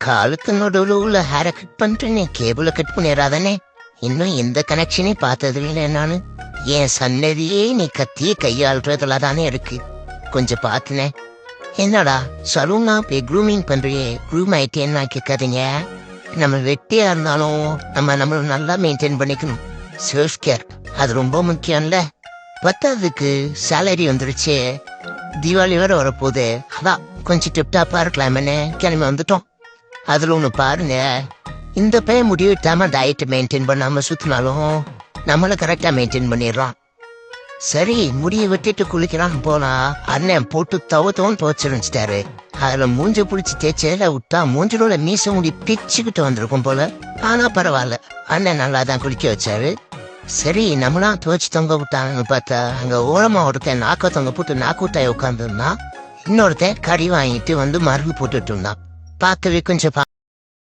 காலுக்கு நடுவில் உள்ள ஹேரை கட் பண்ணிட்டு நீ கேபிளை கட் பண்ணிடாதானே. இன்னும் எந்த கனெக்ஷனே பார்த்தது இல்லை நானு. என் சன்னதியே நீ கத்திய கையாளுறதுல தானே இருக்கு. கொஞ்சம் பார்த்துனே. என்னடா சலூனா போய் க்ரூமிங் பண்றியே, க்ரூம் ஆயிட்டேன்னு கேட்காதீங்க. நம்ம வெட்டியா இருந்தாலும் நம்மள நல்லா மெயின்டைன் பண்ணிக்கணும். செல்ஃப் கேர் அது ரொம்ப முக்கியம்ல. பத்தாவதுக்கு சேலரி வந்துருச்சு, தீபாவளி வேற வரப்போகுது. அதான் கொஞ்சம் டிப்டாப்பா இருக்கலாமேன்னு கிளம்பி வந்துட்டோம். அதுல ஒண்ணு பாருங்க, இந்த பையன் முடிவிட்டாம டயட் மெயின்டைன் பண்ணாம சுத்தினாலும் நம்மள கரெக்டா மெயின்டைன் பண்ணிடுறான். சரி முடிய வெட்டிட்டு குளிக்கிறான்னு போனா அண்ணன் போட்டு தவத்தவும் துவச்சிருந்துட்டாரு. அதுல மூஞ்ச புடிச்சு தேய்ச்சல விட்டா மூஞ்சலோட மீச முடி பிச்சுக்கிட்டு வந்திருக்கும் போல. ஆனா பரவாயில்ல, அண்ணன் நல்லா தான் குளிக்க வச்சாரு. சரி நம்மளாம் துவச்சு தொங்க விட்டாங்கன்னு பார்த்தா அங்க ஓரமா ஒருத்தன் நாக்க தொங்க போட்டு நாக்கூட்டாய் உட்காந்துருந்தான். இன்னொருத்தன் கறி வாங்கிட்டு வந்து மருந்து போட்டுட்டு இருந்தான். பார்க்கவே கொஞ்சம்